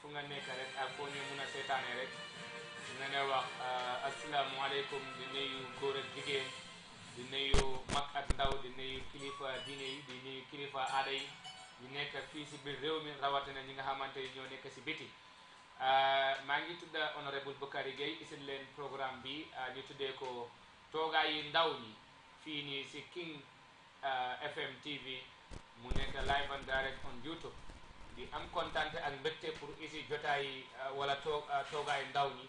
fu nga nekk rek ak foo ñu mun a seetaane rek nga ne wax asalaamualeykum di nuyu góor ak jigéen di nuyu mag ak ndaw di nuyu kilifa diine yi di nuyu kilifa aada yi ñu nekk fii si biir réew mi rawatina ñi nga xamante ni ñoo nekk si biti maa ngi tudda honorable Bukari Gueye isil leen programme bi ñu tuddee ko toogaayi ndaw ñi fii nii si King FM TV mu nekk live and direct on YouTube di am kontaan ak mbégte pour isi jotaay wala toogaayu ndaw ñi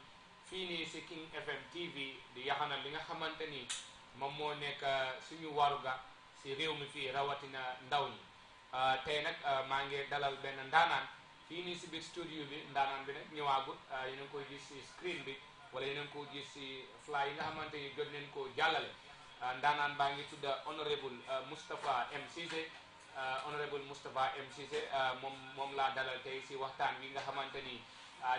fii nii si King FM TV di yaxanal li nga xamante ni moom moo nekk suñu waruga si réew mi fii rawatina ndaw ñi tey nag maa ngi dalal benn ndaanaan fii nii si biir studio bi ndaanaan bi nag ñëwaagut yéen a ngi koy gis si screen bi wala yéen a ngi ko gis si fly yi nga xamante ni jot nañ koo jàllale ndaanaan baa ngi tudda honorable Moustapha MCC honorable Moustapha MCC moom laa dalal tey si waxtaan wi nga xamante ni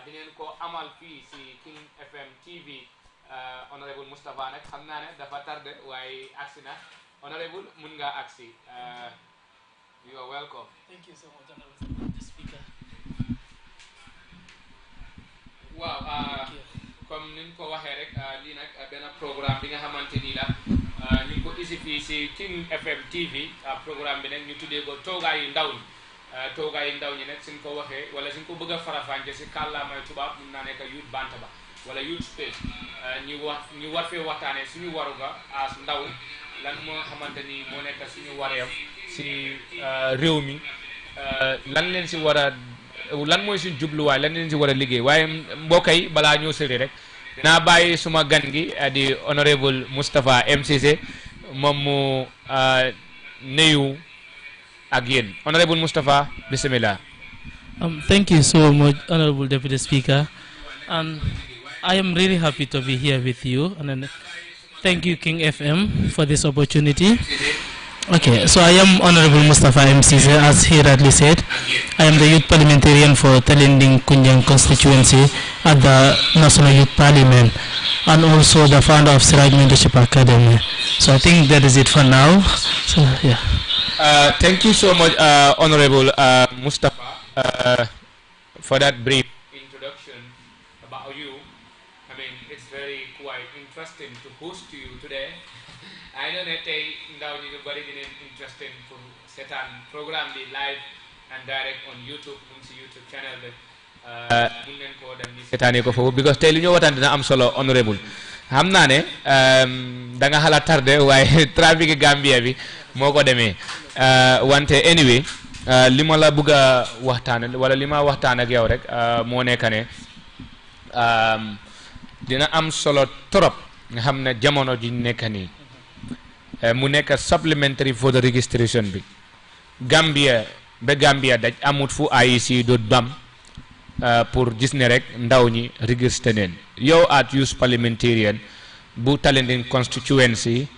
dineen ko amal fii si King FM TV honorable Moustapha nag xam naa ne dafa tardé waaye agsi na honorable mun nga agsi you are welcome. Thank you so much, honorable speaker. waaw comme ni ñu ko waxee rek lii nag benn programme bi nga xamante ni la ñu ngi ko isi fii si King FM TV programme bi nag ñu tuddee ko toogaayu ndaw ñi toogaayu ndaw ñi nag suñ ko waxee wala suñ ko bëgg a farafànce si kàllaamay tubaab mun naa nekk youth bantaba wala youth space ñu war fee waxtaanee suñu waruga as ndaw lan moo xamante ni moo nekk suñu wareef si réew mi lan leen si war a lan mooy suñ jubluwaay lan leen si war a liggéey waaye mbokk yi balaa ñoo sëri rek dinaa bàyyi suma gan gi di honorable Moustapha MCC moom mu nuyu ak yéen honorable Moustapha bismillah. Thank you so much, honorable deputy speaker, and I am really happy to be here with you, and then thank you King FM for this opportunity. Okay, so I am Honorable Mustafa MCC, as he rightly said. I am the youth parliamentarian for Talending Kunjang constituency at the National Youth Parliament, and also the founder of Siraj Mentorship Academy. So I think that is it for now. So yeah. Thank you so much, Honorable Mustafa, for that brief introduction about you. I mean, it's very quite interesting to host you today. I know that ndaw ñi ñu bari dinañ interesting pour seetaan programme bi live and direct on YouTube mun si YouTube channel bi mun nañ koo dem ni seetaanee ko foofu because tey li ñu waxtaan dina am solo honorable xam naa ne da nga xala tardé waaye trafic Gambia bi moo ko demee wante anyway li ma la bëgg a waxtaan wala li ma waxtaan ak yow rek moo nekk ne dina am solo trop nga xam ne jamono ji nekk nii mu nekk supplementary for the registration bi Gambia ba Gambia daj amut fu IEC doot bam pour gis ne rek ndaw ñi registré neen yow at youth parliamentarian bu Talending constituency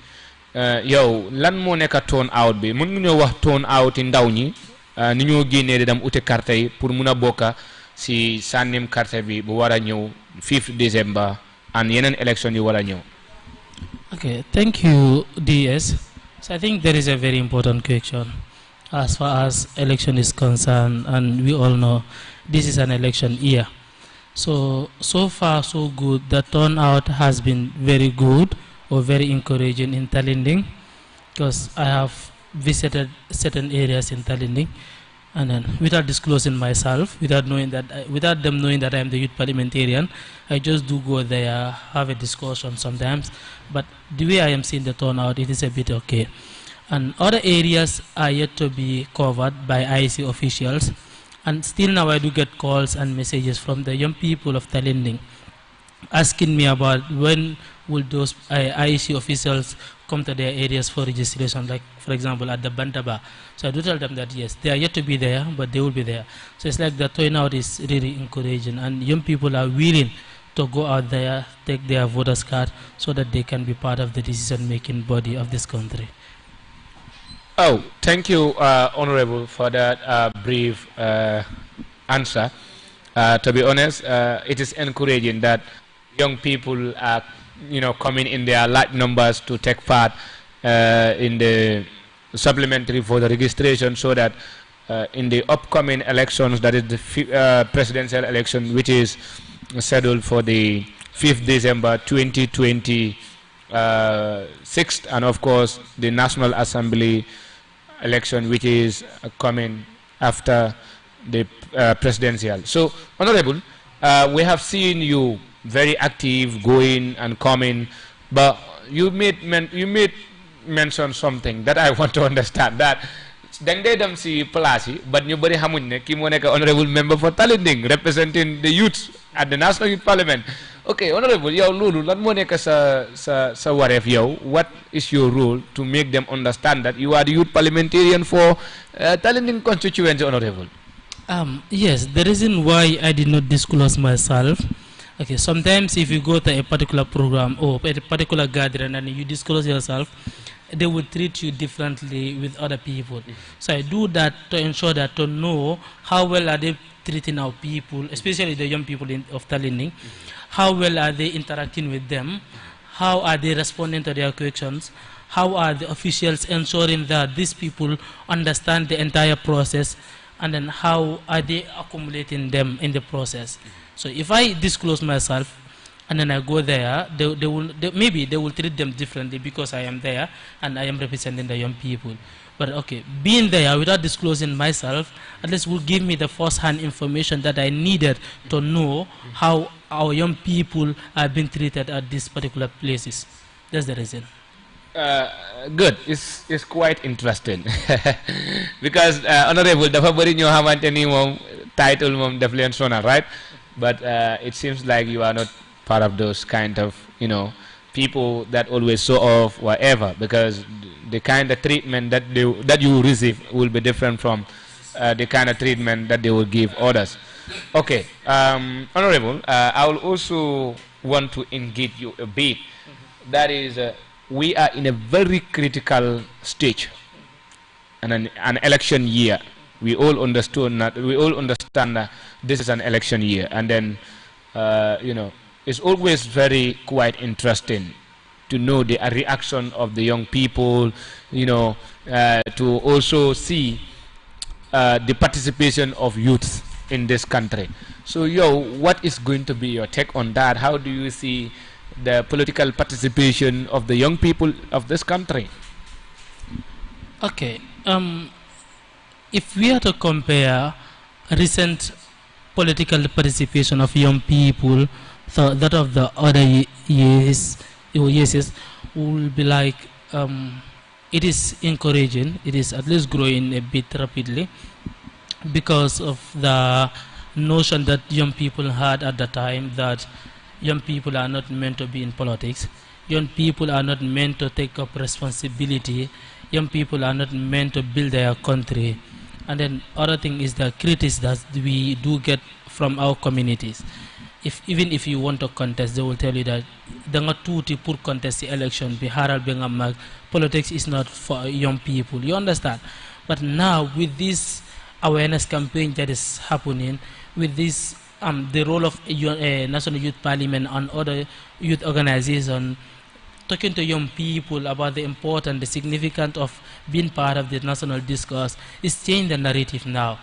yow lan moo nekk turn out bi mën nga ñoo wax turn out yi ndaw ñi ni ñoo génnee di dem ute carte yi pour mun a bokka si sànnim carte bi bu war a ñëw 5 December and yeneen élection yi war a ñëw. Okay, thank you, DS. So I think there is a very important question as far as election is concerned, and we all know this is an election year. So far so good. The turnout has been very good or very encouraging in Talending, because I have visited certain areas in Talending, and then without disclosing myself, without them knowing that I am the youth parliamentarian, I just do go there, have a discussion sometimes. But the way I am seeing the turnout, it is a bit okay. And other areas are yet to be covered by IEC officials. And still now I do get calls and messages from the young people of Talending asking me about when will those IEC officials come to their areas for registration, like for example at the Bantaba. So I do tell them that yes, they are yet to be there, but they will be there. So it's like the turnout is really encouraging, and young people are willing to go out there, take their voters card, so that they can be part of the decision-making body of this country. Oh, thank you, Honorable, for that brief answer. To be honest, it is encouraging that young people are, coming in their large numbers to take part in the supplementary for the registration, so that in the upcoming elections, that is the presidential election, which is scheduled for the 5th December 2026, and of course the National Assembly election, which is coming after the presidential. So, Honorable, we have seen you very active, going and coming, but you made mention something that I want to understand, that dañ dee dem si place yi but ñu bëri xamuñ ne kii moo nekk honorable member for Talinding representing the youth at the National Youth Parliament. Okay, honorable, yow loolu lan moo nekk sa wareef yow, what is your role to make them understand that you are the youth parliamentarian for Talinding constituency, honorable? Yes, the reason why I did not disclose myself, okay, sometimes if you go to a particular program or a particular gathering and you disclose yourself, they will treat you differently with other people. So I do that to ensure that, to know how well are they treating our people, especially the young people of Talinding, how well are they interacting with them, how are they responding to their questions, how are the officials ensuring that these people understand the entire process, and then how are they accumulating them in the process. So if I disclose myself and then I go there, maybe they will treat them differently because I am there and I am representing the young people. But okay, being there without disclosing myself, at least will give me the first-hand information that I needed to know how our young people are being treated at these particular places. That's the reason. Good. It's quite interesting because honorable dafa bari ñoo xamanteni mom title mom def leen sonal, right? But it seems like you are not part of those kind of, people that always show off whatever, because the kind of treatment that you receive will be different from the kind of treatment that they will give others. Okay, honorable, I will also want to engage you a bit. That is, we are in a very critical stage, and an election year. We all understand that. We all understand that this is an election year, and then it's always quite interesting to know the reaction of the young people. To also see the participation of youth in this country. So, what is going to be your take on that? How do you see the political participation of the young people of this country? Okay. If we are to compare recent political participation of young people, so that of the other years will be like, it is encouraging. It is at least growing a bit rapidly because of the notion that young people had at the time, that young people are not meant to be in politics. Young people are not meant to take up responsibility. Young people are not meant to build their country. And then other thing is the critics that we do get from our communities. Even if you want to contest, they will tell you that danga tuti pour contest the election bi haral bi nga mag, politics is not for young people. You understand? But now with this awareness campaign that is happening, with this the role of National Youth Parliament and other youth organizations talking to young people about the importance, the significance of being part of the national discourse, is changing the narrative now.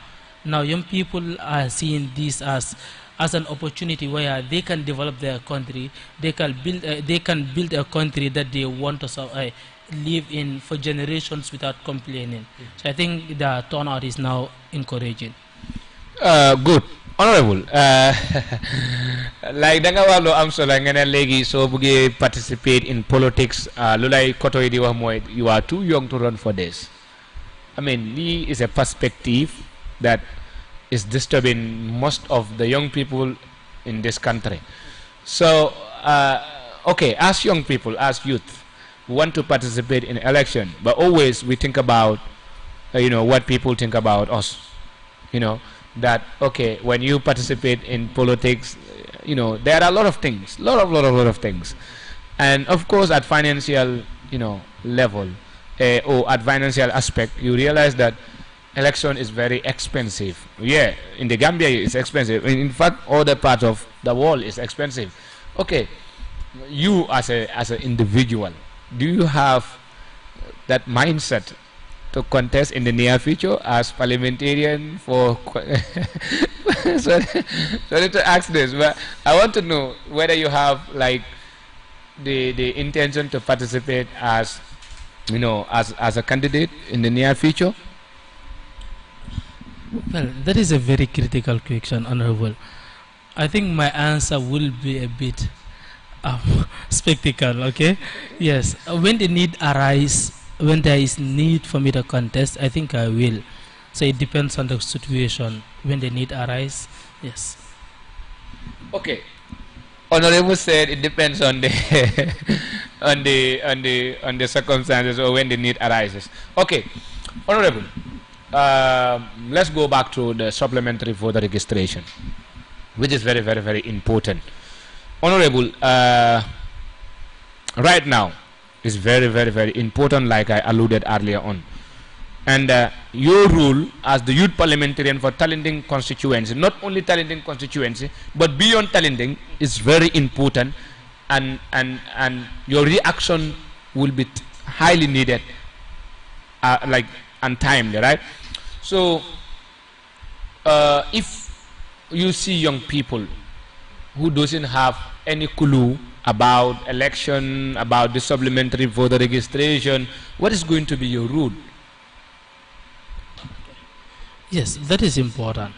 Now young people are seeing this as an opportunity where they can develop their country, they can build a country that they want to live in for generations without complaining. So I think the turnout is now encouraging. Good. Honorable, like danga wax lu am solo nga ne léegi soo bëggee participate in politics, lu lay koto yi di wax mooy you are too young to run for this. I mean, lii is a perspective that is disturbing most of the young people in this country. So, okay, as young people, as youth, we want to participate in election, but always we think about, what people think about us. That okay, when you participate in politics, there are a lot of things, lot of things, and of course at financial, level, or at financial aspect, you realize that election is very expensive. Yeah, in the Gambia it's expensive. In fact, other parts of the world is expensive. Okay, you as an individual, do you have that mindset to contest in the near future as parliamentarian for sorry, sorry to ask this, but I want to know whether you have like the intention to participate as as a candidate in the near future. Well, that is a very critical question, Honorable. I think my answer will be a bit spectacle, okay? Yes, when the need arise, when there is need for me to contest, I think I will. So it depends on the situation. When the need arise, yes. Okay. Honorable said it depends on the on the circumstances or when the need arises. Okay, Honorable, let's go back to the supplementary voter registration, which is very, very, very important. Honorable, right now is very, very, very important, like I alluded earlier on. And your role as the youth parliamentarian for Talending constituency, not only Talending constituency, but beyond Talending, is very important, and your reaction will be highly needed, like and timely, right? So, if you see young people who doesn't have any clue about election, about the supplementary voter registration, what is going to be your role? Yes, that is important.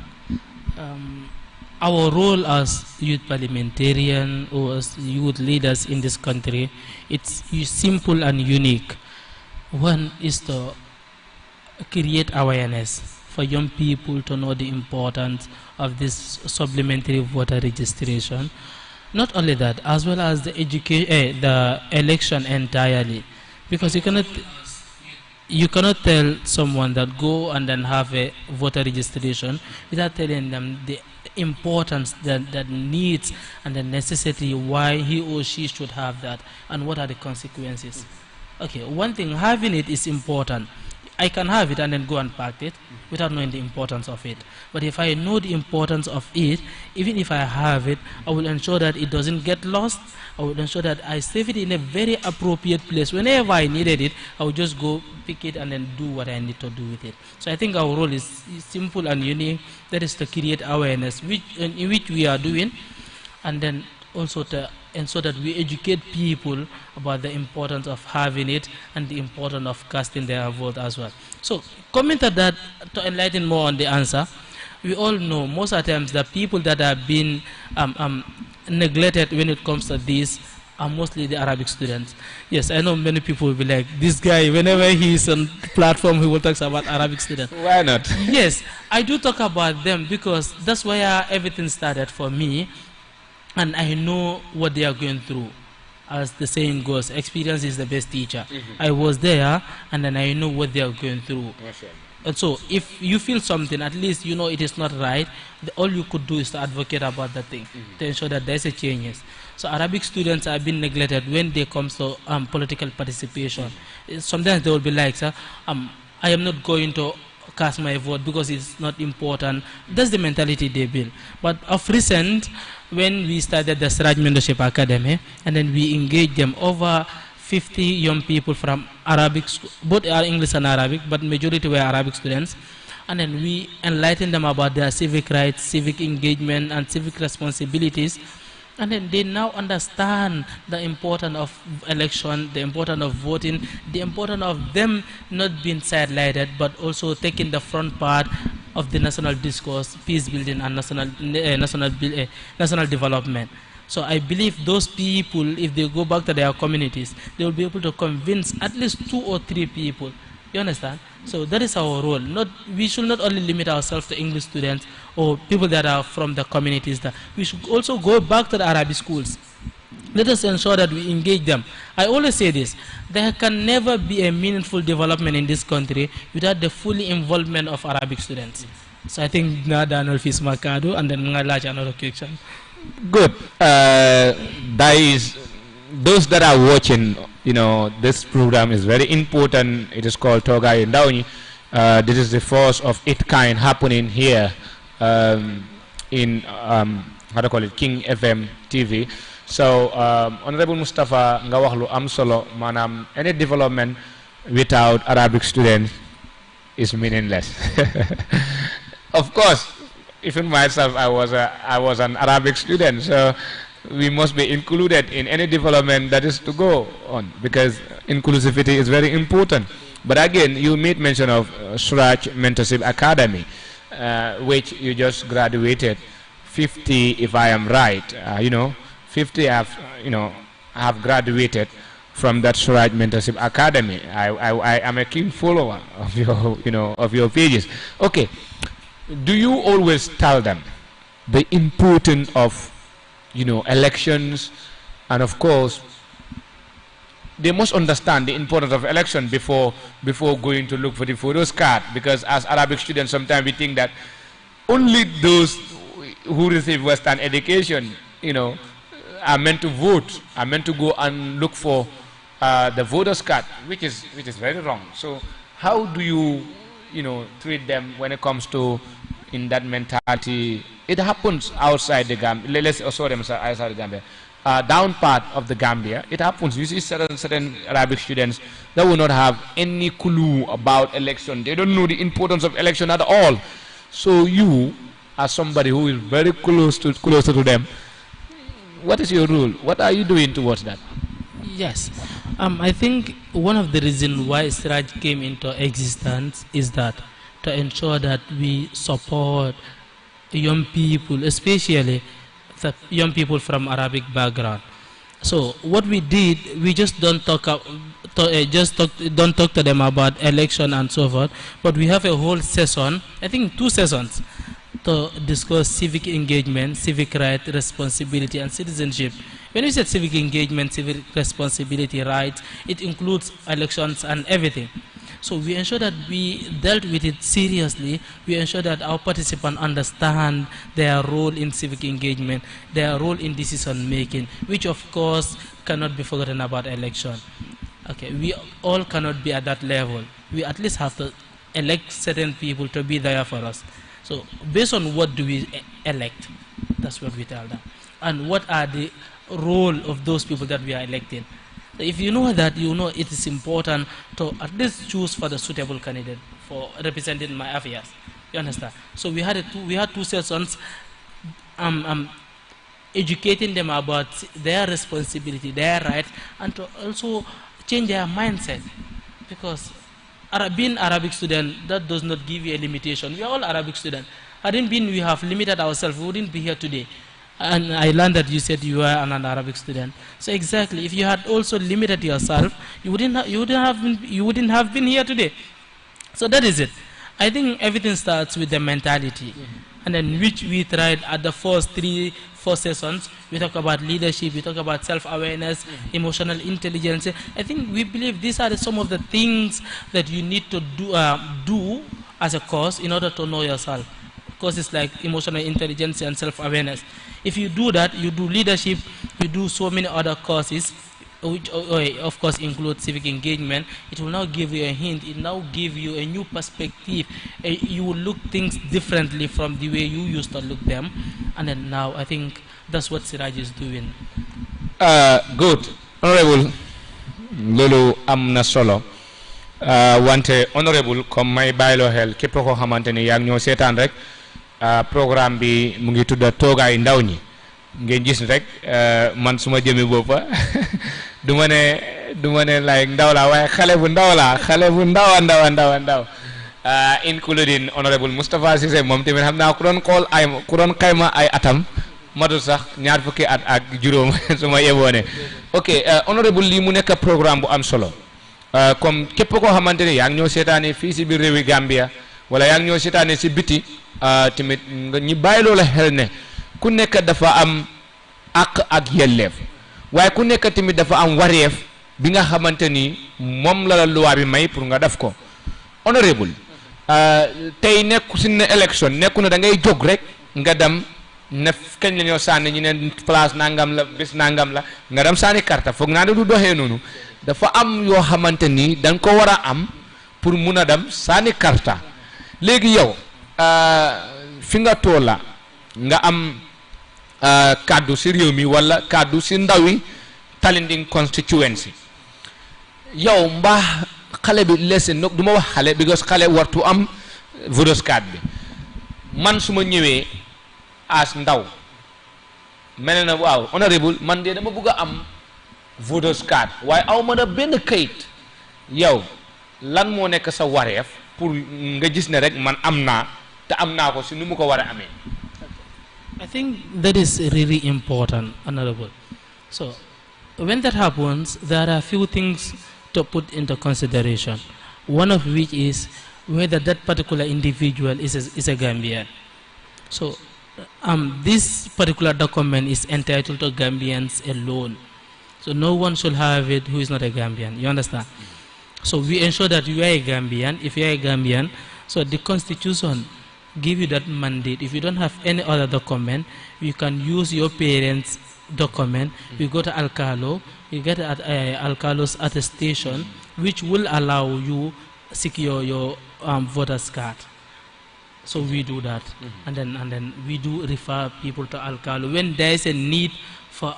Our role as youth parliamentarian or as youth leaders in this country, it's simple and unique. One is to create awareness for young people to know the importance of this supplementary voter registration. Not only that, as well as the the election entirely, because you cannot tell someone that go and then have a voter registration without telling them the importance that needs and the necessity why he or she should have that and what are the consequences. Okay, one thing, having it is important. I can have it and then go and pack it without knowing the importance of it. But if I know the importance of it, even if I have it, I will ensure that it doesn't get lost. I will ensure that I save it in a very appropriate place. Whenever I needed it, I will just go pick it and then do what I need to do with it. So I think our role is simple and unique. That is to create awareness, in which we are doing, and then also to ensure that we educate people about the importance of having it and the importance of casting their vote as well. So, comment to that to enlighten more on the answer. We all know most of the times the people that have been neglected when it comes to this are mostly the Arabic students. Yes, I know many people will be like, this guy, whenever he's on platform, he will talk about Arabic students. Why not? Yes, I do talk about them because that's where everything started for me. And I know what they are going through. As the saying goes, experience is the best teacher. I was there, and then I know what they are going through. And so, if you feel something, at least you know it is not right, all you could do is to advocate about that thing, to ensure that there's a changes. So, Arabic students have been neglected when they come to political participation. Sometimes they will be like, sir, I am not going to cast my vote because it's not important. That's the mentality they build. But of recent, when we started the Sraj Mentorship Academy, and then we engaged them, over 50 young people from Arabic, both are English and Arabic, but majority were Arabic students, and then we enlightened them about their civic rights, civic engagement, and civic responsibilities. And then they now understand the importance of election, the importance of voting, the importance of them not being sidelighted, but also taking the front part of the national discourse, peace building, and national development. So I believe those people, if they go back to their communities, they will be able to convince at least 2 or 3 people. You understand? So that is our role. We should not only limit ourselves to English students or people that are from the communities. That we should also go back to the Arabic schools. Let us ensure that we engage them. I always say this: there can never be a meaningful development in this country without the full involvement of Arabic students. So I think Daniel Fis Makado, and then another question. Good. That is, those that are watching, this program is very important. It is called Togai Ndauni. This is the first of its kind happening here in how to call it, King FM TV. So Honorable Mustafa nga wax lu am solo, manam any development without Arabic students is meaningless. Of course, even myself, I was an Arabic student, so we must be included in any development that is to go on, because inclusivity is very important. But again, you made mention of Suraj Mentorship Academy, which you just graduated. 50, if I am right, 50 have graduated from that Suraj Mentorship Academy. I am a keen follower of your pages. Okay, do you always tell them the importance of elections, and of course they must understand the importance of election before going to look for the photos card? Because as Arabic students, sometimes we think that only those who receive Western education, are meant to vote, are meant to go and look for the voters card, which is very wrong. So how do you treat them when it comes to in that mentality? It happens outside the Gambia. Outside the Gambia. Down part of the Gambia, it happens. You see certain Arabic students that will not have any clue about election. They don't know the importance of election at all. So you, as somebody who is very closer to them, what is your rule? What are you doing towards that? Yes, I think one of the reasons why Siraj came into existence is that to ensure that we support young people, especially the young people from Arabic background. So what we did, we just don't talk to them about election and so forth, but we have a whole session, I think 2 sessions, to discuss civic engagement, civic right, responsibility, and citizenship. When we say civic engagement, civic responsibility, rights, it includes elections and everything. So we ensure that we dealt with it seriously. We ensure that our participants understand their role in civic engagement, their role in decision making, which of course cannot be forgotten about election. Okay, we all cannot be at that level. We at least have to elect certain people to be there for us. So based on what do we elect, that's what we tell them. And what are the role of those people that we are electing. So if you know that, you know it is important to at least choose for the suitable candidate for representing my affairs. You understand? So we had 2 sessions educating them about their responsibility, their rights, and to also change their mindset. Because being Arabic student, that does not give you a limitation. We are all Arabic students. Hadn't been we have limited ourselves, we wouldn't be here today. And I learned that you said you are an Arabic student. So exactly, if you had also limited yourself, you wouldn't have been here today. So that is it. I think everything starts with the mentality, and then which we tried at the first 4 sessions. We talk about leadership, we talk about self-awareness, emotional intelligence. I think we believe these are some of the things that you need to do as a course in order to know yourself. Courses like emotional intelligence and self-awareness. If you do that, you do leadership, you do so many other courses, which of course include civic engagement. It will now give you a hint, it now give you a new perspective. You will look things differently from the way you used to look them. And then now I think that's what Siraj is doing. Good. Honorable Lulu Amna Solo. Wante honorable comme may baylo hel képp ko xamanteni yaa ñoo sétane rek programme bi mu ngi tudda toogaay ndaw ñi ngeen gis rek man suma jëmi boppa duma ne like ndaw la waaye xale bu ndaw including honorable Mustafa Cissé moom tamit xam naa ku doon xayma ay atam matu sax ñaar fukki at ak juróom suma yeboone. Ok, honorable lii mu nekk programme bu am solo. Comme képp koo xamante ni yaa ngi ñoo seetaane fii si biir réewi Gambia wala yaa ngi ñoo seetaane si biti tamit nga ñi bàyyi loola xel ne ku nekk dafa am àq ak yelleef waaye ku nekk tamit dafa am wareef bi nga xamante ni moom la loi bi may pour nga def ko. Honorable tey nekku si ne élection nekku na da ngay jóg rek nga dem ne kañ la ñoo sànni ñu ne place nangam la bés nangam la nga dem sànni karta foog naa ne du doxee noonu. Dafa am yoo xamante ni da nga ko war a am pour mun a dem sànni karta léegi yow fi nga toola nga am kaddu si réew mi wala kaddu si ndawi Talinding constituency yow mbaa xale bi lesen nag du ma wax xale because xale wartu am voters card bi man su ma ñëwee as ndaw mel na waaw honorable man de dama bëgg a am voters card waaye aw ma na benn kayit yow lan moo nekk sa wareef pour nga gis ne rek man am naa te am naa ko si nu mu ko war a amee. I think that is really important, Honorable. So, when that happens, there are a few things to put into consideration. One of which is whether that particular individual is a Gambian. So, this particular document is entitled to Gambians alone. So, no one should have it who is not a Gambian. You understand? So, we ensure that you are a Gambian. If you are a Gambian, so the Constitution give you that mandate. If you don't have any other document, you can use your parents' document. You go to Alcalo, you get Alcalo's attestation, which will allow you secure your voter's card. So we do that, and then we do refer people to Alcalo when there is a need for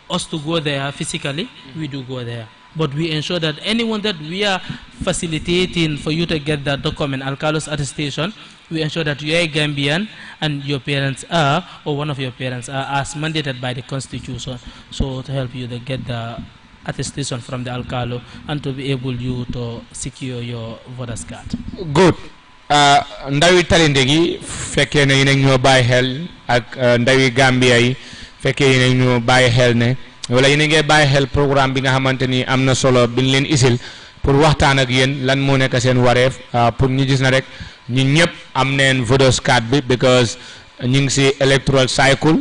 us to go there physically. We do go there. But we ensure that anyone that we are facilitating for you to get that document, Alcalo's attestation, we ensure that you are a Gambian and your parents are, or one of your parents are, as mandated by the Constitution. So to help you to get the attestation from the Alcalo and to be able you to secure your voter's card. Good. Ndawi talinde gi fekkee ne yéen ñoo bàyyi xel ak ndawi Gambia yi fekkee yéen ñoo bàyyi xel ne wala yéen ngeen bàyyi xel programme bi nga xamante ni am na solo bi ñu leen isil pour waxtaan ak yéen lan moo nekk seen wareef pour ñu gis na rek ñun ñëpp am neen voters card bi because ñu ngi si electoral cycle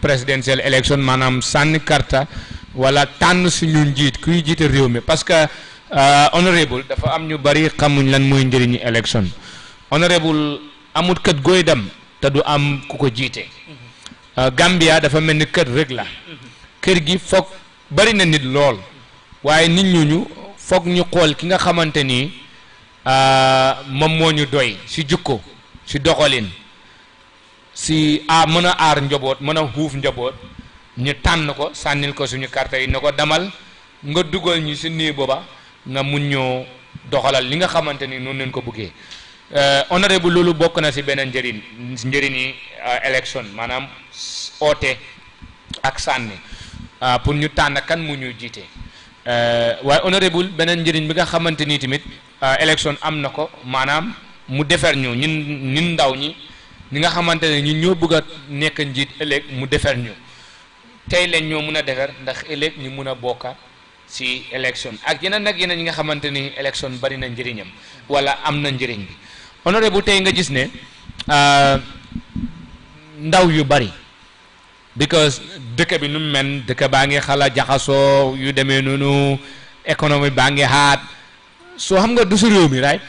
presidential election maanaam sànni karta wala tànn suñu njiit kuy jiite réew mi parce que honorable dafa am ñu bari xamuñ lan mooy njëriñu election honorable amut kët gooy dem te du am ku ko jiite Gambia dafa mel ni kër rek la kër gi foog bari na nit lool waaye nit ñooñu foog ñu xool ki nga xamante ni moom moo ñu doy si jukko si doxalin si mën a aar njaboot mën a xuuf njaboot ñu tànn ko sànnil ko suñu carte yi ne ko demal nga dugal ñu si nii booba nga mun ñoo doxalal li nga xamante ni noonu leen ko buggee honorable loolu bokk na si beneen njëriñi élection maanaam oote ak sànni pour ñu tànn kan mu ñu jiite waaye honorable beneen njëriñ bi nga xamante ni tamit élection am na ko maanaam mu defer ñu ñun ndaw ñi nga xamante ne ñun ñoo bëgg a nekk njiit ëllëg mu defer ñu tey leen ñoo mun a defer ndax ëllëg ñu mun a bokka si élection ak yeneen yi nga xamante ni élection bari na njëriñam wala am na njëriñ bi honorable tey nga gis ne ndaw yu bari because dëkk bi nu mu mel dëkk baa ngi xala jaxasoo yu demee noonu économie baa ngi xaat soo xam nga du si réew mi right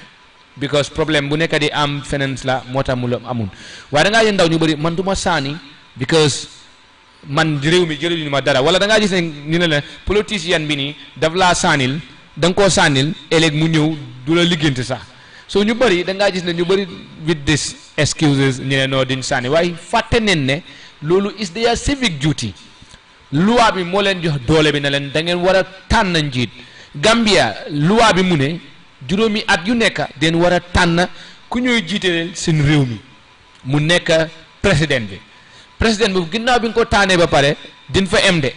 because problème bu nekk di am feneen la moo tax mu la amul waaye da ngaa yéen ndaw ñu bëri man du ma saani because man réew mi jëluñu ma dara wala da ngaa gis ne ni ne la politicien bi nii daf laa saanil da nga koo saanil ëllëg mu ñëw du la liggéeyante sax so ñu bëri da ngaa gis ne ñu bëri with this excuses ñu ne noo diñ saani waaye fàtte nen ne loolu is their civic duty loi bi moo leen jox doole bi ne leen da ngeen war a tànn njiit Gambia loi bi mu ne juróomi at yu nekk den war a tànn ku ñooy jiite seen réew mi mu nekk président bi ginnaaw bi nga ko tànnee ba pare din fa em de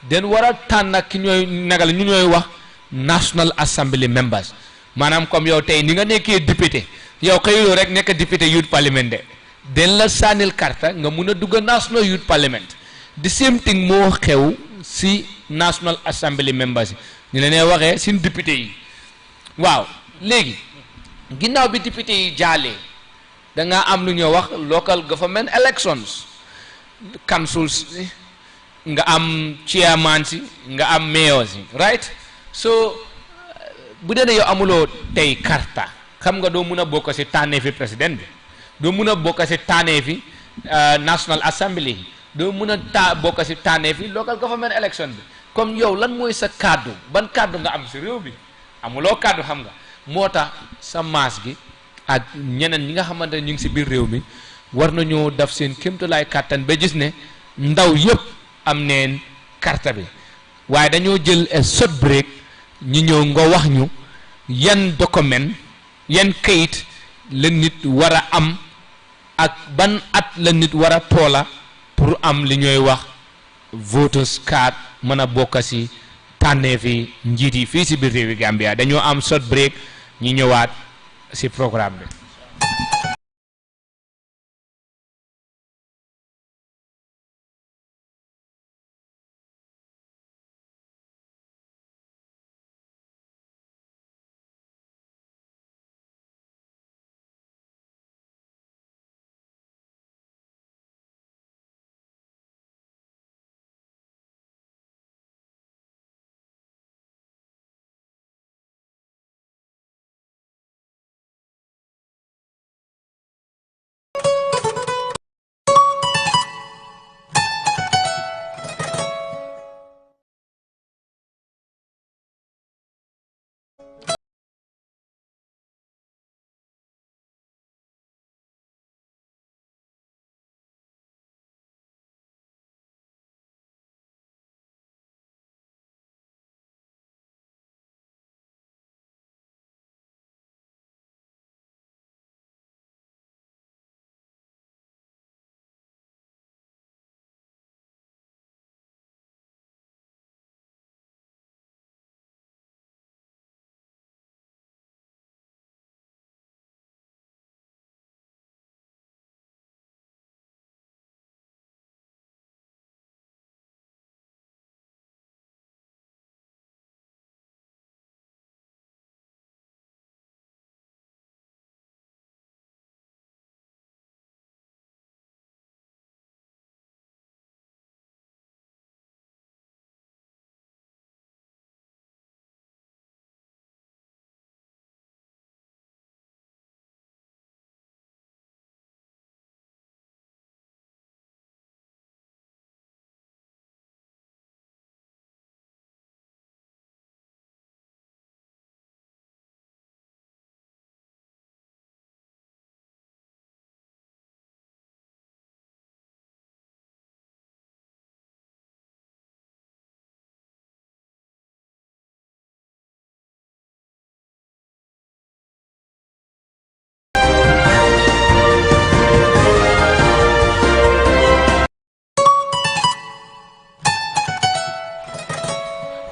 den war a tànn ki ñooy nagal ñu ñooy wax National Assembly members maanaam comme yow tey ni nga nekkee député yow xëyuloo rek nekk député youth parliament de den la sànnil karta nga mun a dugg National Youth Parliament the same thing moo xew si National Assembly members yi ñu leen waxee suñ député yi waaw léegi ginnaaw bi député yi jaalee da nga am lu ñoo wax local government elections councils nga am chairman si nga am mayor si right so bu dee ne yow amuloo tey karta xam nga doo mun a bokk si tànnee fi président bi doo mun a bokk si tànnee fi National Assembly doo mun a bokk si tànnee fi local government election bi comme yow lan mooy sa kàddu ban kàddu nga am si réew bi amuloo kàddu xam nga moo tax sa maas gi ak ñeneen ñi nga xamante ne ñu ngi si biir réew mi war nañoo def seen kéemtalaay kàttan ba gis ne ndaw yëpp am neen karta bi waaye dañoo jël a short break ñu ñëw nga wax ñu yan document yan kayit la nit war a am ak ban at la nit war a toola pour am li ñooy wax voters card mën a bokk si tànnee fi njiit yi fii si biir réewi Gambia dañoo am short break ñi ñëwaat si programme bi.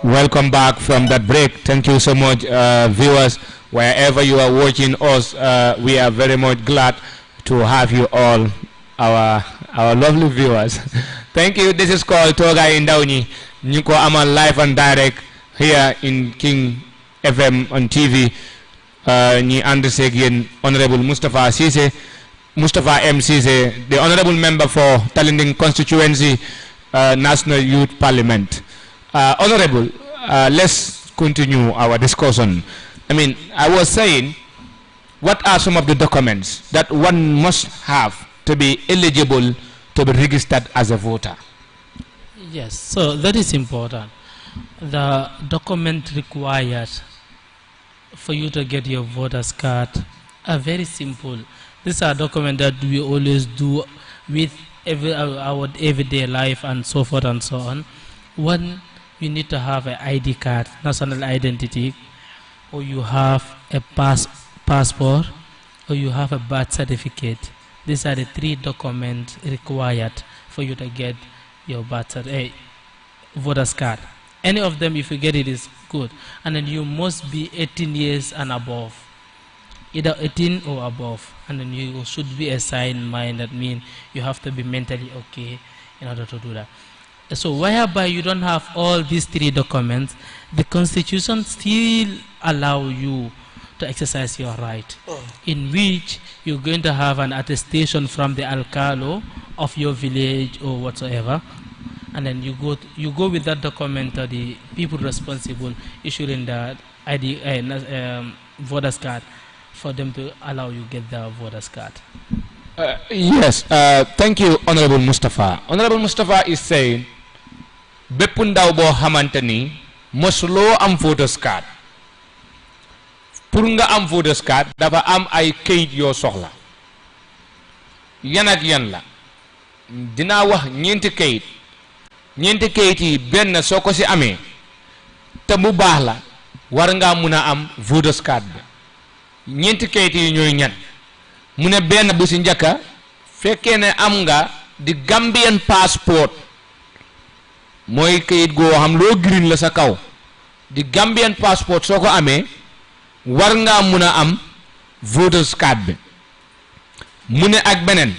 Welcome back from that break. Thank you so much, viewers. Wherever you are watching us, we are very much glad to have you all, our lovely viewers. Thank you. This is called Toga Indauni. Niko Amal live and direct here in King FM on TV. Ni Andesegin Honorable Mustafa Sise, Mustafa M. Sise, the Honorable Member for Talinding Constituency, National Youth Parliament. Honorable, let's continue our discussion. I mean, I was saying, what are some of the documents that one must have to be eligible to be registered as a voter? Yes, so that is important. The document required for you to get your voter's card are very simple. These are documents that we always do with our everyday life and so forth and so on. One, you need to have an ID card, national identity, or you have a passport, or you have a birth certificate. These are the three documents required for you to get your voter's card. Any of them, if you get it, is good. And then you must be 18 years and above, either 18 or above. And then you should be a sound mind. That means you have to be mentally okay in order to do that. So whereby you don't have all these three documents, the Constitution still allow you to exercise your right, in which you're going to have an attestation from the alcalo of your village or whatsoever, and then you go with that document to the people responsible issuing the ID voter's card for them to allow you get the voter's card. Yes, thank you, Honorable Mustafa. Honorable Mustafa is saying, bépp ndaw boo xamante ni mosuloo am voters card, pour nga am voters card dafa am ay kayit yoo soxla. Yan ak yan la dinaa wax ñeenti kayit yi benn soo ko ci amee te mu baax la war ngaa mun a am voters card bi ñeenti kayit yi ñooy ñan mu ne benn bu si njëkka fekkee ne am nga di Gambian passport mooy kayit goo xam loo green la sa kaw di Gambian passport soo ko amee war ngaa mun a am voters card bi mu ne ak beneen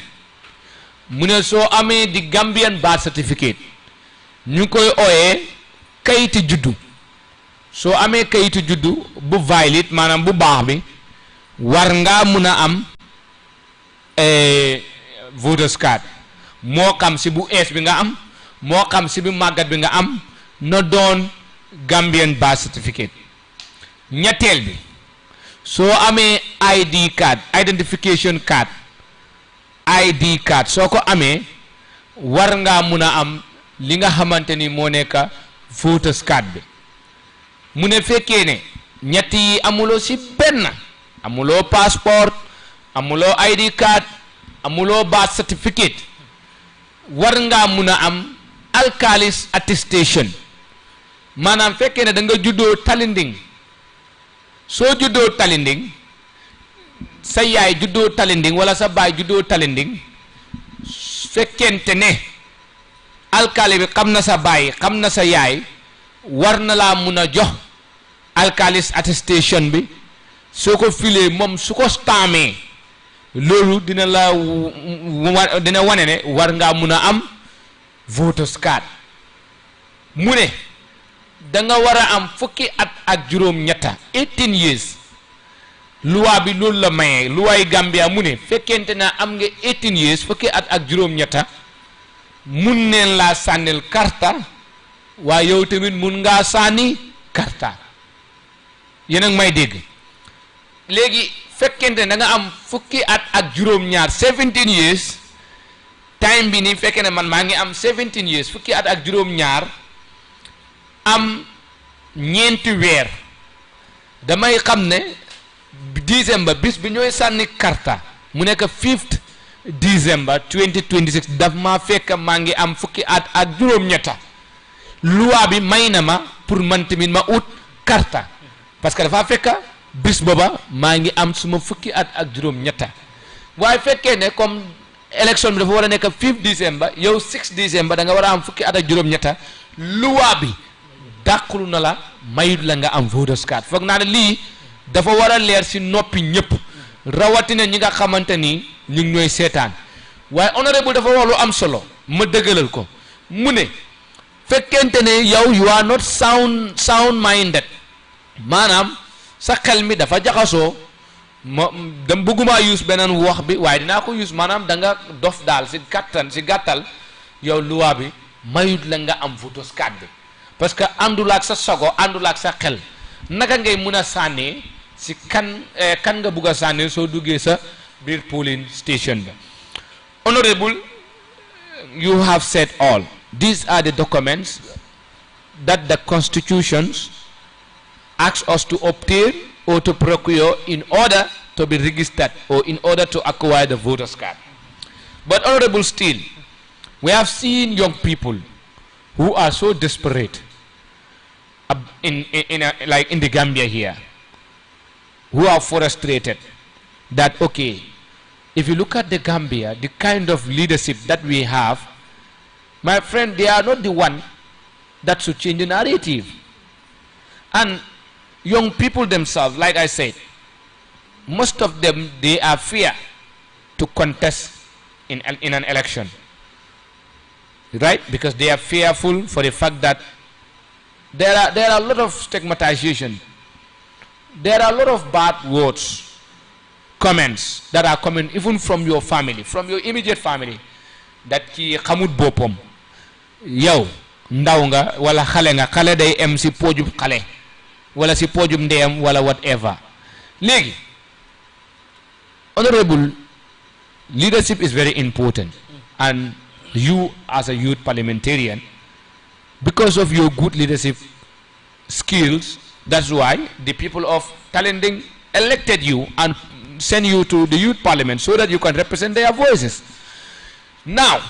mu ne soo amee di Gambian birth certificate ñu koy ooyee kayiti juddu soo amee kayitu juddu bu valide maanaam bu baax bi war ngaa mun a am voters card moo xam si bu ees bi nga am moo xam si bu màggat bi nga am na doon Gambian birth certificate ñetteel bi soo amee ID card identification card ID card soo ko amee war ngaa mun a am li nga xamante ni moo nekk voters card bi mu ne fekkee ne ñett yi amuloo si benn amuloo passeport amuloo ID card amuloo birth certificate war ngaa mun a am alkalis attestation maanaam fekkee ne da nga juddoo Talinding soo juddoo Talinding sa yaay juddoo Talinding wala sa baay juddoo Talinding fekkente ne alkali bi xam na sa baay xam na sa yaay war na laa mun a jox alkalis attestation bi soo ko filee moom su ko staamee loolu dina la dina wane ne war ngaa mun a am voters card mu ne da nga war a am fukki at ak juróom ñetta 18 years loi bi loolu la mayee luwaay Gambia mu ne fekkente na am nga 18 years fukki at ak juróom ñetta mun neen laa sànnil karta waaye yow tamit mun ngaa sànni karta yéen a ngi may dégg léegi fekkente da nga am fukki at ak juróom ñaar 17 years time bi nii fekkee ne man maa ngi am 17 years fukki at ak juróom ñaar am ñeenti weer damay xam ne décembre bis bi ñooy sànni karta mu nekk 5th December 2026 daf maa fekk maa ngi am fukki at ak juróom-ñetta loi bi may na ma pour man tamit ma ut karta parce que dafa fekk bis booba maa ngi am suma fukki at ak juróom-ñetta waaye fekkee ne comme élection bi dafa war a nekk 5 December yow 6 December da nga war a am fukki at ak juróom-ñetta loi bi dàqulu na la mayut la nga am voters card foog naa ne lii dafa war a leer si noppi ñëpp rawatina ñi nga xamante ni ñu ngi ñooy seetaan waaye honorable dafa wax lu am solo ma dëggalal ko mu ne fekkente ne yow you are not sound minded maanaam sa xel mi dafa jaxasoo ma dam bëgguma use beneen wax bi waaye dinaa ko use maanaam da nga dof daal si gàttal yow loi bi mayut la nga am voters card bi parce que àndul ak sa sago àndul ak sa xel naka ngay mun a sànnee si kan nga bugg a sànnee soo duggee sa biir polling station ba honorable you have said all these are the documents that the constitutions asks us to obtain or to procure in order to be registered or in order to acquire the voters card. But honorable, still we have seen young people who are so desperate in the Gambia here, who are frustrated that okay, if you look at the Gambia, the kind of leadership that we have, my friend, they are not the one that should change the narrative. And young people themselves, like I said, most of them, they are fear to contest in an election, right? Because they are fearful for the fact that there are a lot of stigmatization, there are a lot of bad words, comments that are coming even from your family, from your immediate family, that ki xamut bopom yow ndaw nga wala xale nga, xale day em si pojum xale wala si pojum ndeyam wala whatever. Legi honorable, leadership is very important, and you as a youth parliamentarian, because of your good leadership skills, that's why the people of Talending elected you and send you to the youth parliament so that you can represent their voices. Now,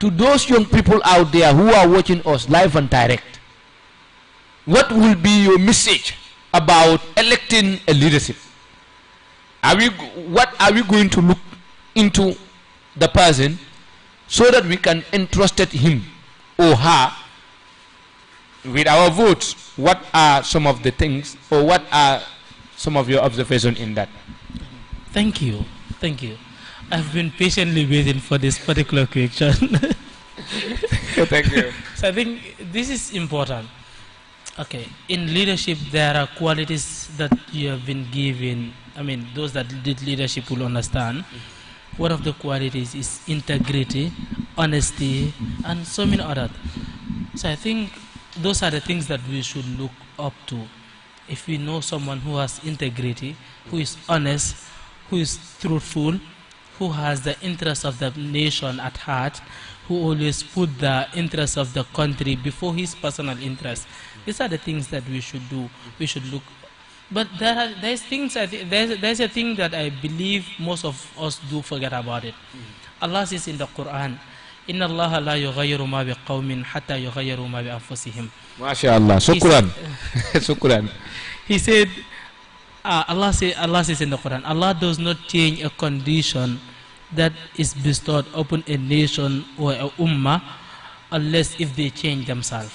to those young people out there who are watching us live and direct, what will be your message about electing a leadership? What are we going to look into the person so that we can entrust him or her with our votes? What are some of the things, or what are some of your observations in that? Thank you. Thank you. I've been patiently waiting for this particular question. Thank you. So I think this is important. Okay, in leadership there are qualities that you have been given. I mean, those that did leadership will understand. One of the qualities is integrity, honesty, and so many others. So I think those are the things that we should look up to. If we know someone who has integrity, who is honest, who is truthful, who has the interest of the nation at heart, who always put the interest of the country before his personal interest. These are the things that we should do. We should look. But there's things. There's a thing that I believe most of us do forget about it. Allah says in the Quran, "Inna Allah la yughayyiru ma biqawmin hatta yughayyiru ma bi anfusihim." MashaAllah. Shukran. Shukran. He said, Allah says in the Quran, Allah does not change a condition that is bestowed upon a nation or a ummah unless if they change themselves.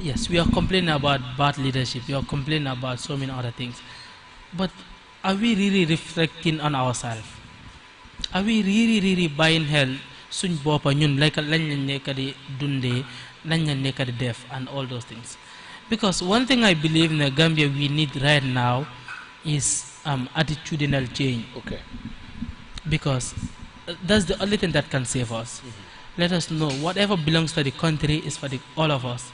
Yes, we are complaining about bad leadership. We are complaining about so many other things. But are we really reflecting on ourselves? Are we really buying hell? Suñ boppa ñun like lañ lañ nekk di dundee, lañ lañ nekk di def, and all those things. Because one thing I believe in the Gambia we need right now is attitudinal change. Okay. Because that's the only thing that can save us. Let us know whatever belongs to the country is for all of us.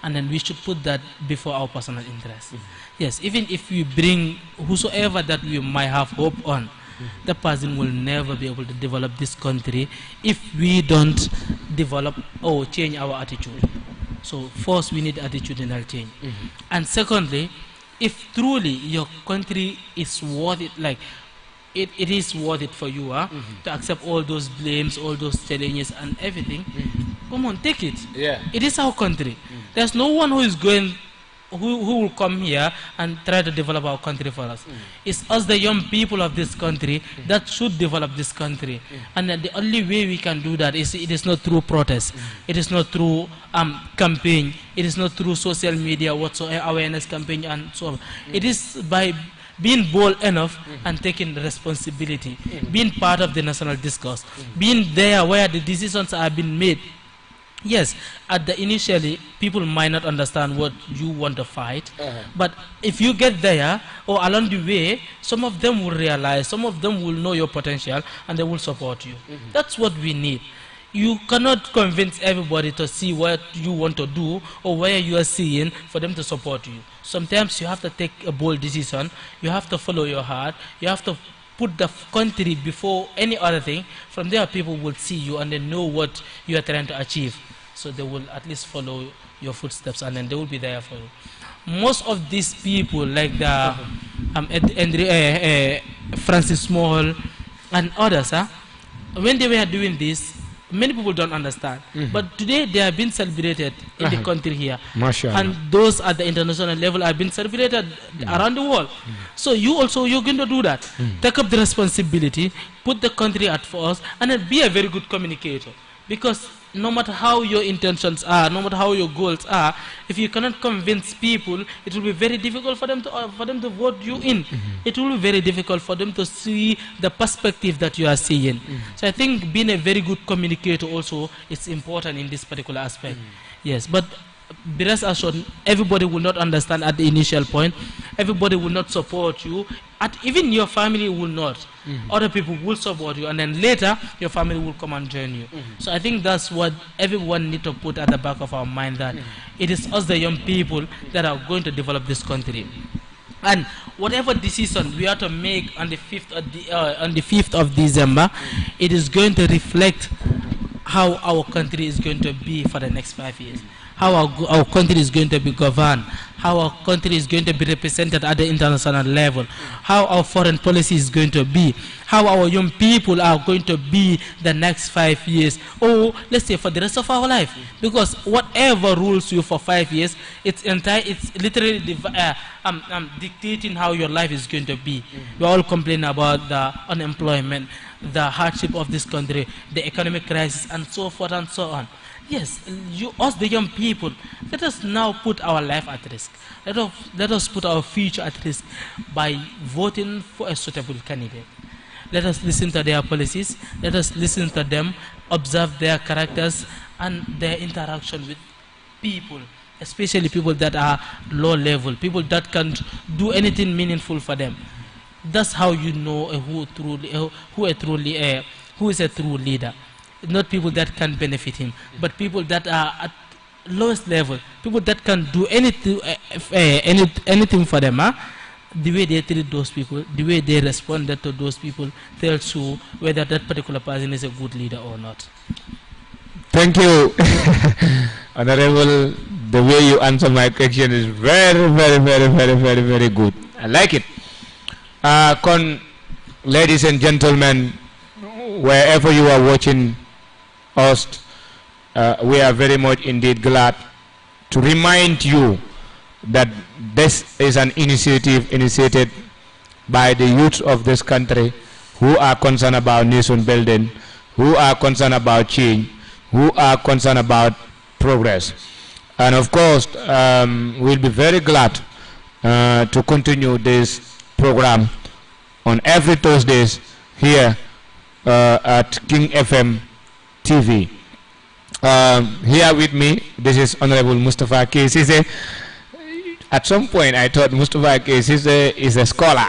And then we should put that before our personal interest. Yes, even if we bring whosoever that we might have hope on, the person will never be able to develop this country if we don't develop or change our attitude. So first we need attitudinal change. And secondly, if truly your country is worth it, like it is worth it for you to accept all those blames, all those challenges and everything, come on, take it. Yeah. It is our country. There's no one who is going, who will come here and try to develop our country for us. It's us, the young people of this country, that should develop this country. And the only way we can do that is it is not through protest. It is not through campaign. It is not through social media, whatsoever, awareness campaign and so on. It is by being bold enough and taking responsibility, being part of the national discourse, being there where the decisions are being made. Yes, at the initially, people might not understand what you want to fight, but if you get there, or along the way, some of them will realize, some of them will know your potential, and they will support you. That's what we need. You cannot convince everybody to see what you want to do, or where you are seeing, for them to support you. Sometimes you have to take a bold decision, you have to follow your heart, you have to put the country before any other thing. From there, people will see you and they know what you are trying to achieve. So they will at least follow your footsteps, and then they will be there for you. Most of these people, like the Francis Small and others, when they were doing this, many people don't understand. But today they have been celebrated in the country here. And those at the international level have been celebrated around the world. So you also, you're going to do that. Take up the responsibility, put the country at first, and then be a very good communicator. Because no matter how your intentions are, no matter how your goals are, if you cannot convince people, it will be very difficult for them to vote you in. It will be very difficult for them to see the perspective that you are seeing. So I think being a very good communicator also is important in this particular aspect. Yes, but be rest assured, everybody will not understand at the initial point. Everybody will not support you. Even your family will not. Other people will support you, and then later your family will come and join you. So I think that's what everyone needs to put at the back of our mind, that it is us, the young people, that are going to develop this country. And whatever decision we are to make on the 5th of December, it is going to reflect how our country is going to be for the next 5 years. How our country is going to be governed, how our country is going to be represented at the international level, how our foreign policy is going to be. how our young people are going to be the next 5 years, or let's say for the rest of our life. Because whatever rules you for 5 years, it's literally dictating how your life is going to be. We all complain about the unemployment, the hardship of this country, the economic crisis, and so forth and so on. Yes, us the young people, let us now put our life at risk. Let us put our future at risk by voting for a suitable candidate. Let us listen to their policies. Let us listen to them, observe their characters and their interaction with people, especially people that are low level, people that can't do anything meaningful for them. That's how you know who is a true leader. Not people that can benefit him, but people that are at lowest level, people that can do anything, anything for them. The way they treat those people, the way they responded to those people, tells you whether that particular person is a good leader or not. Thank you, Honorable. The way you answer my question is very, very, very, very, very, very good. I like it. Ladies and gentlemen, wherever you are watching us, we are very much indeed glad to remind you that this is an initiative initiated by the youth of this country who are concerned about nation building, who are concerned about change, who are concerned about progress. And of course, we'll be very glad to continue this program on every Thursdays here at King FM TV. Here with me, this is Honorable Mustafa K. Sise. At some point, I thought Mustafa K. Sise is a scholar.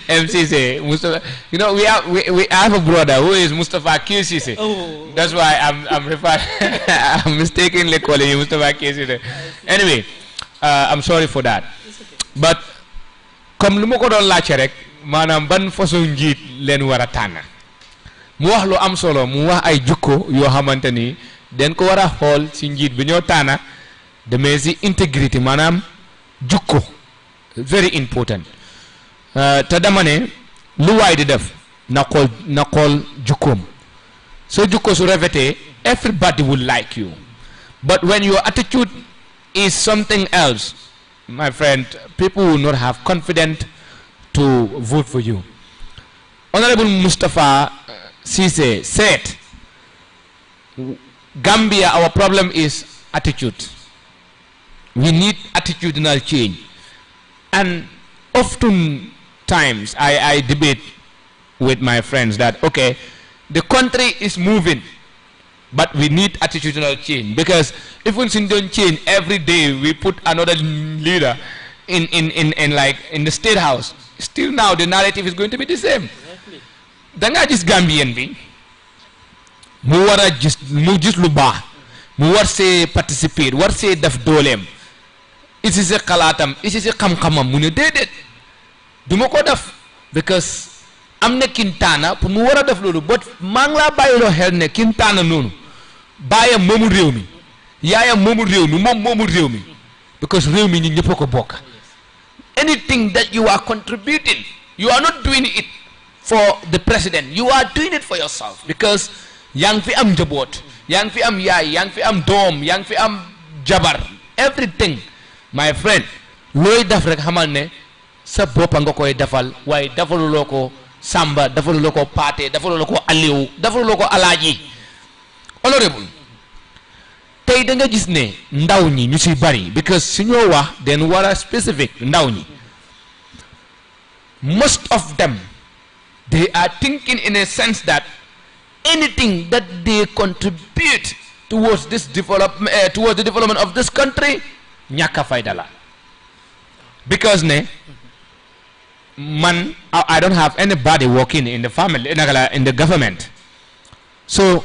MCC, Mustafa. You know, we have a brother who is Mustafa K. Sise. Oh. That's why I'm mistakenly calling you Mustafa K. Sise. Anyway, I'm sorry for that. But comme lu ma ko doon laajte rek maanaam ban façon njiit leen war a tànn mu wax lu am solo mu wax ay jukko yoo xamante ni den ko war a xool si njiit bi ñoo tànn demee si intégrité maanaam jukko very important te dama ne lu waay di def na xool jukkoom so jukko su rafetee everybody will like you, but when your attitude is something else, my friend, people will not have confidence to vote for you. Honorable Mustafa Sise said, Gambia, our problem is attitude. We need attitudinal change. And often times I debate with my friends that, okay, the country is moving, but we need attitudinal change, because if we don't change every day, we put another leader in the state house. Still now the narrative is going to be the same. Danga just Gambian bi mu wara just lu baax mu war see participate war see def dooleem isi si xalaatam isi si xam-xamam mu ne déedéet duma ko def because am na kintaana pour mu war a def loolu but maa ngi laa bàyyiloo xel ne kintaana noonu baayam moomu réew mi yaayam moomu réew mi moom moomu réew mi because réew mi ñi ñëpp a ko bokk. Anything that you are contributing, you are not doing it for the president, you are doing it for yourself, because yang fi am njaboot, yang fi am yaay, yang fi am doom, yang fi am jabar, everything, my friend, looy def rek xamal ne sa boppa nga koy defal, waaye defaluloo ko Samba, defaluloo ko Paate, defaluloo ko Aliou, defaluloo ko Alaaji. Honorable, tey da nga gis ne ndaw ñi ñu ci bari, because su ñoo wax den war a specific ndaw ñi, most of them they are thinking in a sense that anything that they contribute towards this development, towards the development of this country, ñàkk fayda la. Because ne man, I don't have anybody working in the family, in the government, so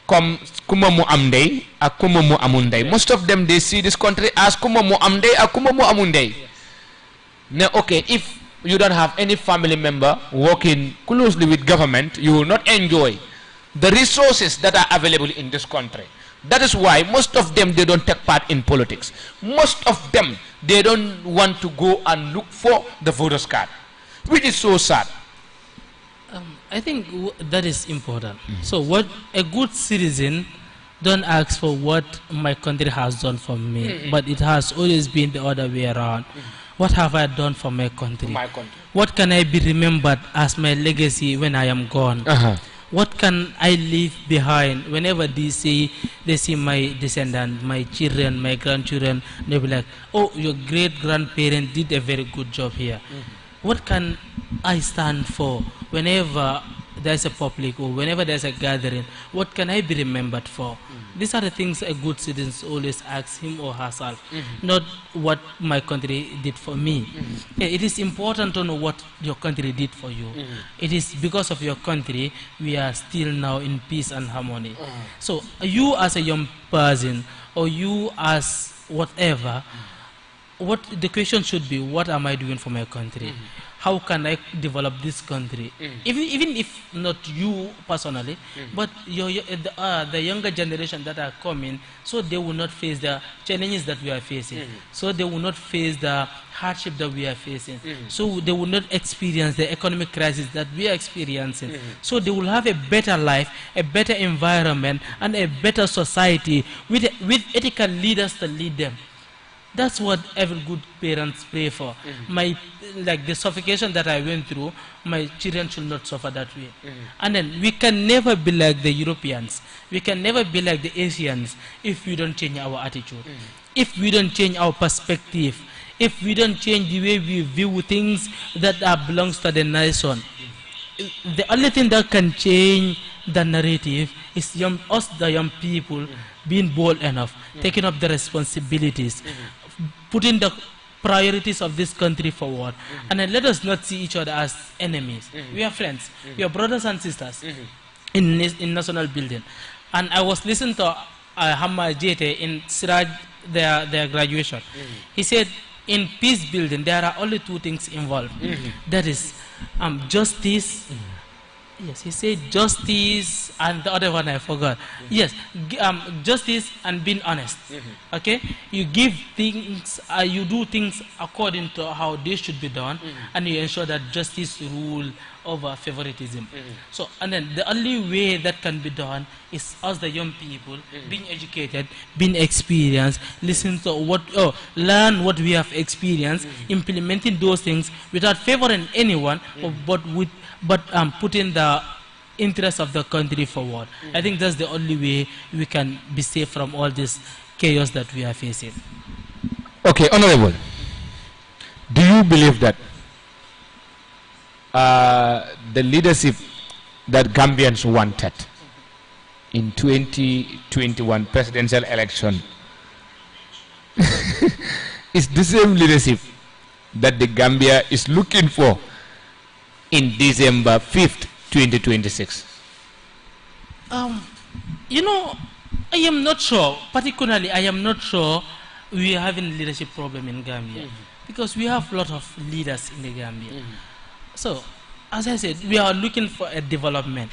comme kuma mu am ndey ak kuma mu amul ndey, most of them they see this country as kuma mu am ndey ak kuma mu amul ndey. Now, okay, if you don't have any family member working closely with government, you will not enjoy the resources that are available in this country. That is why most of them, they don't take part in politics. Most of them, they don't want to go and look for the voters card, which is so sad. I think that is important. So what a good citizen don't ask for what my country has done for me, but it has always been the other way around. What have I done for my country? What can I be remembered as my legacy when I am gone? What can I leave behind? Whenever they see my descendant, my children, my grandchildren, they'll be like, oh, your great grandparent did a very good job here. What can I stand for whenever there's a public or whenever there's a gathering? What can I be remembered for? These are the things a good citizen always asks him or herself, not what my country did for me. Yeah, it is important to know what your country did for you. It is because of your country we are still now in peace and harmony. So you as a young person or you as whatever, what the question should be, what am I doing for my country? How can I develop this country? Even if not you personally, but the younger generation that are coming, so they will not face the challenges that we are facing. So they will not face the hardship that we are facing. So they will not experience the economic crisis that we are experiencing. So they will have a better life, a better environment, and a better society with ethical leaders to lead them. That's what every good parents pray for. Like the suffocation that I went through, my children should not suffer that way. And then we can never be like the Europeans. We can never be like the Asians if we don't change our attitude. If we don't change our perspective. If we don't change the way we view things that belongs to the nation. The only thing that can change the narrative is us, the young people, being bold enough, taking up the responsibilities, putting the priorities of this country forward, and then let us not see each other as enemies. We are friends. We are brothers and sisters in national building. And I was listening to Hamma Jete in Siraj, their graduation. He said, in peace building, there are only two things involved. That is justice. Yes, he said justice, and the other one I forgot. Yes, justice and being honest. Okay, you give things, you do things according to how they should be done, and you ensure that justice rule over favoritism. So, and then the only way that can be done is us, the young people, being educated, being experienced, listen to learn what we have experienced, implementing those things without favoring anyone, but putting the interest of the country forward. I think that's the only way we can be safe from all this chaos that we are facing. Okay, Honorable, do you believe that the leadership that Gambians wanted in 2021 presidential election is the same leadership that the Gambia is looking for in December 5th, 2026? You know, I am not sure. Particularly, I am not sure we are having leadership problem in Gambia because we have a lot of leaders in the Gambia. So, as I said, we are looking for a development.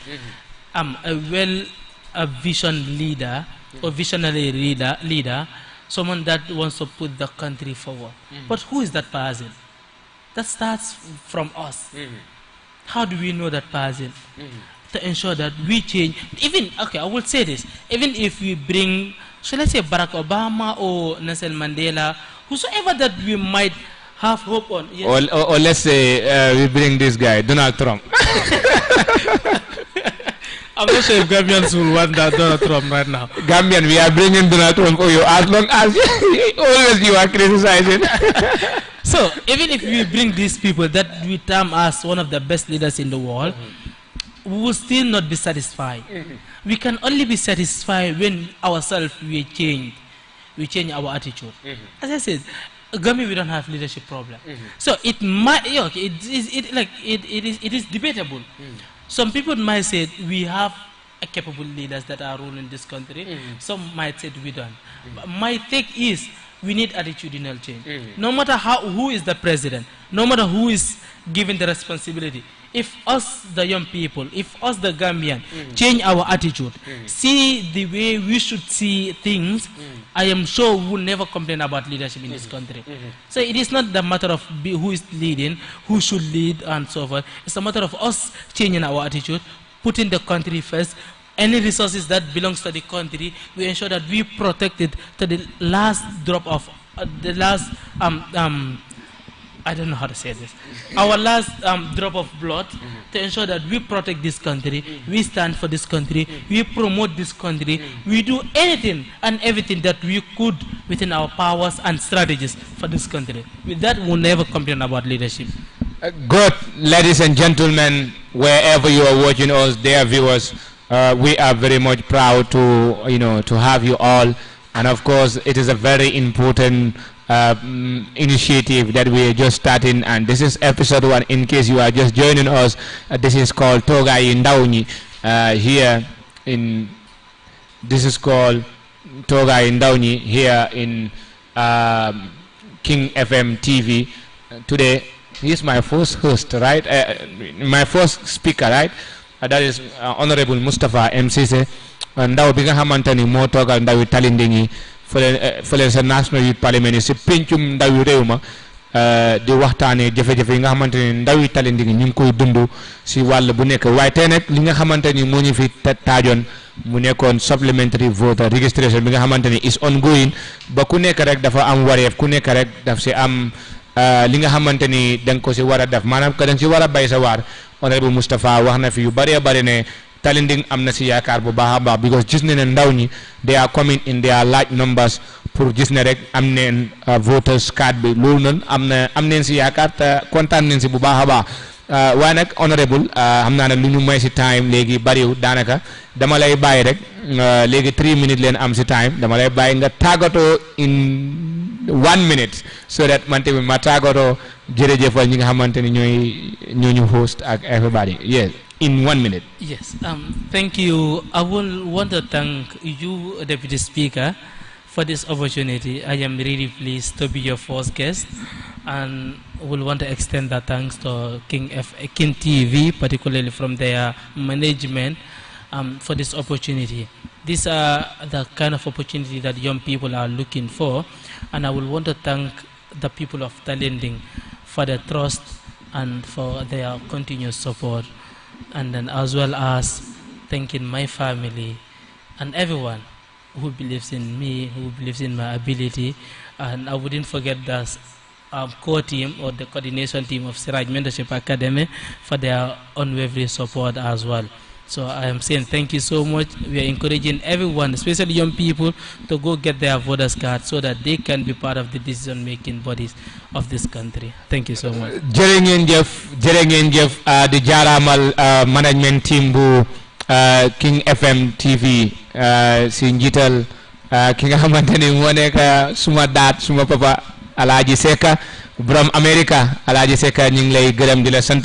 A vision leader or visionary leader, someone that wants to put the country forward. But who is that person? That starts from us. How do we know that person? To ensure that we change. Even, okay, I will say this. Even if we bring, shall I say Barack Obama or Nelson Mandela, whosoever that we might have hope on. Yes. Or let's say we bring this guy, Donald Trump. I'm not sure if Gambians will want that Donald Trump right now. Gambian, we are bringing Donald Trump for you as long as always you are criticizing. So, even if we bring these people that we term as one of the best leaders in the world, we will still not be satisfied. We can only be satisfied when ourselves we change our attitude. As I said, Gambia, we don't have leadership problem. So it might, it is debatable. Some people might say we have capable leaders that are ruling this country. Some might say we don't. But my take is we need attitudinal change. No matter who is the president, no matter who is given the responsibility, if us, the young people, if us, the Gambian, change our attitude, see the way we should see things, I am sure we will never complain about leadership in this country. So it is not the matter of who is leading, who should lead, and so forth. It's a matter of us changing our attitude, putting the country first. Any resources that belongs to the country, we ensure that we protect it to the last drop of the last I don't know how to say this. Our last drop of blood to ensure that we protect this country, we stand for this country, we promote this country, we do anything and everything that we could within our powers and strategies for this country. With that, we'll never complain about leadership. Good, ladies and gentlemen, wherever you are watching us, dear viewers, we are very much proud to to have you all, and of course, it is a very important initiative that we are just starting, and this is episode 1. In case you are just joining us, this is called Togai Ndawnyi here in here in King FM TV. Today he is my first host, right? My first speaker, right? That is Honorable Mustafa MCC. Ndaw bi nga xamanteni mo togal ndawi Talinding fële sa National Youth Parliament yi si pencum ndawi réew ma di waxtaanee jafe-jafe yi nga xamante ni ndawi Talinding ñu ngi koy dund si wàll bu nekk, waaye tey nag li nga xamante ni moo ñu fi taajoon mu nekkoon supplementary voter registration bi nga xamante ni is ongoing, ba ku nekk rek dafa am wareef, ku nekk rek daf si am li nga xamante ni da nga ko si war a def, maanaam que da nga si war a bay sa waar. Honorable Moustapha wax na fi yu bëree bëri ne Talinding am na si yaakaar bu baax a baax, because gis ne ndaw ñi they are coming in their large numbers pour gis ne rek am neen voters card bi, loolu noonu am neen si yaakaar te kontaan neen si bu baax a baax. waaye nag honorable xam naa ne lu ñu may si time léegi bariw, daanaka dama lay bàyyi rek léegi 3 minutes leen am si time, dama lay bàyyi nga tàggatoo in 1 minute so that man tamit ma tàggatoo jërëjëfal ñi nga xamante ni ñooñu host ak everybody. Yes, in 1 minute. Yes, thank you. I will want to thank you, Deputy Speaker, for this opportunity. I am really pleased to be your first guest, and will want to extend that thanks to King TV, particularly from their management, for this opportunity. These are the kind of opportunity that young people are looking for, and I will want to thank the people of Talinding for their trust and for their continuous support, and then as well as thanking my family and everyone who believes in me, who believes in my ability. And I wouldn't forget the core team or the coordination team of Siraj Mentorship Academy for their unwavering support as well. So I am saying thank you so much. We are encouraging everyone, especially young people, to go get their voters card so that they can be part of the decision-making bodies of this country. Thank you so much. Jërë ngeen jëf di jaaraamal management team bu King FM TV si njiital ki nga xamante ni moo nekk suma papa Alhaji Seka borom America. Alhaji Seka ñu ngi lay gërëm di la sant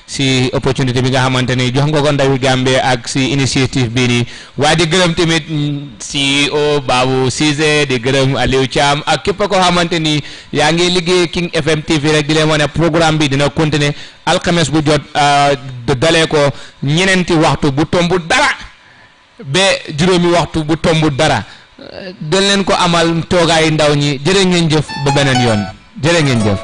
si opportunité bi nga xamante ni jox nga ko ndawi Gambie ak si initiative bii nii, waaye di gërëm tamit CEO Babou Cissé, di gërëm Aliou Thiam ak képp koo xamante ni yaa ngi liggéey King FM TV rek di leen wane programme bi dina continuer alxames bu jot dalee ko ñeneenti waxtu bu tombu dara ba juróomi waxtu bu tombu dara. dañ leen ko amal Togai Ndawnyi. Jërë ngeen jëf ba beneen yoon. Jërë ngeen jëf.